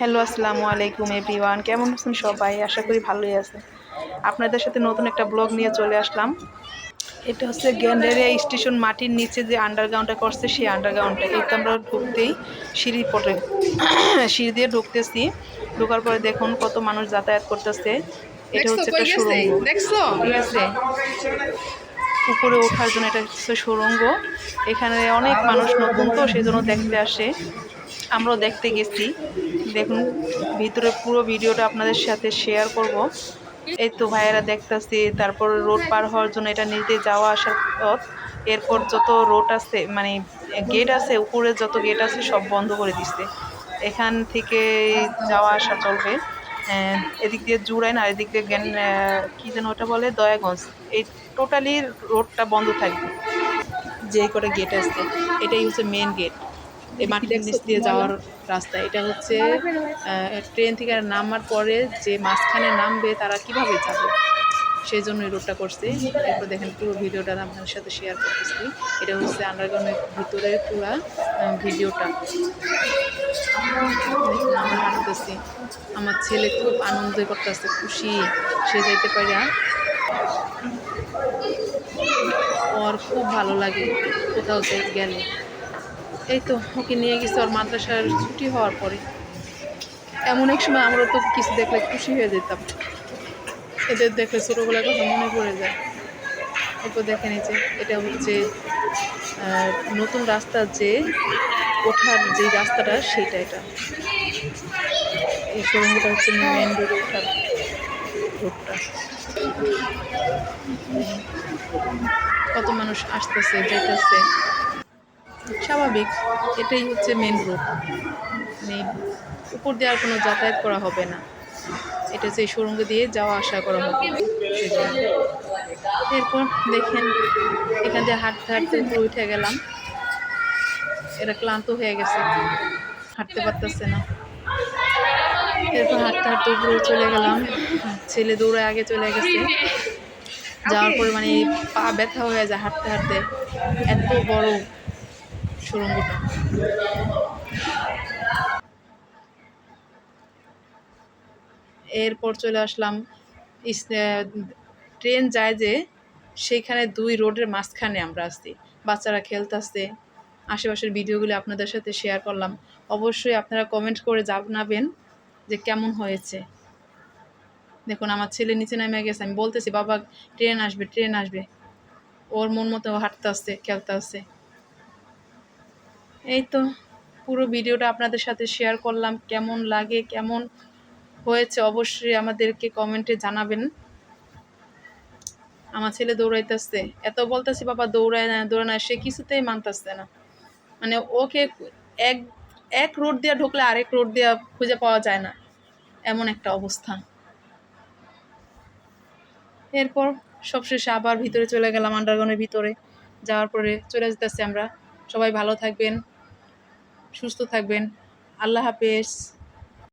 Hello, আসসালামু আলাইকুম everyone. কেমন আছেন সবাই? আশা করি ভালোই আছেন। আপনাদের সাথে নতুন একটা ব্লগ নিয়ে চলে আসলাম। এটা হচ্ছে গ্যান্ডারিয়া স্টেশন, মাটির নিচে যে আন্ডারগ্রাউন্ডটা করছে সেই আন্ডারগ্রাউন্ডটা। এই তো আমরা ঢুকতেই সিঁড়ি পড়ে সিঁড়ি দিয়ে ঢুকতেছি। ঢোকার পরে দেখুন কত মানুষ যাতায়াত করতেছে। এটা দেখছো হচ্ছে কই একটা গেছে? সুড়ঙ্গ, দেখছো? ঠিক আছে? উপরে ওঠার জন্য এটা হচ্ছে সুড়ঙ্গ। এখানে অনেক মানুষ নতুন তো সেই জন্য দেখতে আসে, আমরাও দেখতে গেছি। দেখুন ভিতরে পুরো ভিডিওটা আপনাদের সাথে শেয়ার করব। এই তো ভাইয়েরা দেখতেছি। তারপর রোড পার হওয়ার জন্য এটা নিচ দিয়ে যাওয়া আসার পথ। এরপর যত রোড আছে মানে গেট আছে, উপরে যত গেট আছে সব বন্ধ করে দিচ্ছে। এখান থেকে যাওয়া আসা চলবে। এদিক দিয়ে জুরাইন আর এদিক দিয়ে কি যেন ওটা বলে দয়াগঞ্জ। এই টোটালি রোডটা বন্ধ থাকবে, যে কটা গেট আছে। এটাই হচ্ছে মেন গেট, এই এটা কি মাটির দেখছো নিচ দিয়ে বলো? যাওয়ার রাস্তা। এটা হচ্ছে ট্রেন থেকে নামার পরে যে মাঝখানে নামবে তারা কিভাবে যাবে, সেই জন্য এই রোডটা করছে। এরপর দেখেন পুরো ভিডিওটা আপনাদের সাথে শেয়ার করতেছি। এটা হচ্ছে আন্ডারগ্রাউন্ডের ভিতরের পুরা ভিডিওটা। দেখুন আমরা হাঁটতেছি, আমার ছেলে খুব আনন্দ করতেছে, খুশি সে যাইতে পারে। ওর খুব ভালো লাগে কোথাও গেলে। এই তো ওকে নিয়ে গেছে ওর মাদ্রাসার ছুটি হওয়ার পরে। এমন এক সময় আমরা তো কিছু দেখলে খুশি হয়ে যেতাম, এদের দেখলে ছোটোবেলার কথা মনে পড়ে যায়। এরপর দেখে নিচে এটা হচ্ছে নতুন রাস্তা, যে ওঠার যে রাস্তাটা সেইটা। এটা এই সুড়ঙ্গটা হচ্ছে মেন রোডে ওঠার রোডটা। কত মানুষ আসতেছে যাইতেছে, স্বাভাবিক। এটাই হচ্ছে মেন রোড, মানে উপর দিয়ে আর কোনো যাতায়াত করা হবে না। এটা হচ্ছে এই সুড়ঙ্গ দিয়ে যাওয়া আসা করা হবে সেজন্য। এরপর দেখেন এখান দিয়ে হাঁটতে হাঁটতে উপরে উঠে গেলাম। এরা ক্লান্ত হয়ে গেছে, হাঁটতে পারতেছে না। এরপর হাঁটতে হাঁটতে উপরে চলে গেলাম। ছেলে দৌড়ে আগে চলে গেছে। যাওয়ার পরে মানে পা ব্যথা হয়ে যায় হাঁটতে হাঁটতে, এত বড় সুড়ঙ্গটা। এরপর চলে আসলাম ট্রেন যায় যে সেইখানে, দুই রোডের মাঝখানে আমরা আসছি। বাচ্চারা খেলতেছে। আশেপাশের ভিডিওগুলি আপনাদের সাথে শেয়ার করলাম। অবশ্যই আপনারা কমেন্ট করে জানাবেন যে কেমন হয়েছে। দেখুন আমার ছেলে নিচে নেমে গেছে, আমি বলতেছি বাবা ট্রেন আসবে ট্রেন আসবে, ওর মন মতো হাঁটতে আসছে, খেলতে আসছে। এই তো পুরো ভিডিওটা আপনাদের সাথে শেয়ার করলাম। কেমন লাগে, কেমন হয়েছে অবশ্যই আমাদেরকে কমেন্টে জানাবেন। আমার ছেলে দৌড়াইতেছে, এত বলতেছি বাবা দৌড়ায় না দৌড়ায় না, সে কিছুতেই মানতেছে না। মানে ওকে এক এক রোড দিয়ে ঢুকলে আরেক রোড দিয়ে খুঁজে পাওয়া যায় না, এমন একটা অবস্থা। এরপর সবশেষে আবার ভিতরে চলে গেলাম, আন্ডারগ্রাউন্ডের ভিতরে। যাওয়ার পরে চলে যেতেছি আমরা। সবাই ভালো থাকবেন, সুস্থ থাকবেন। আল্লাহ হাফেজ।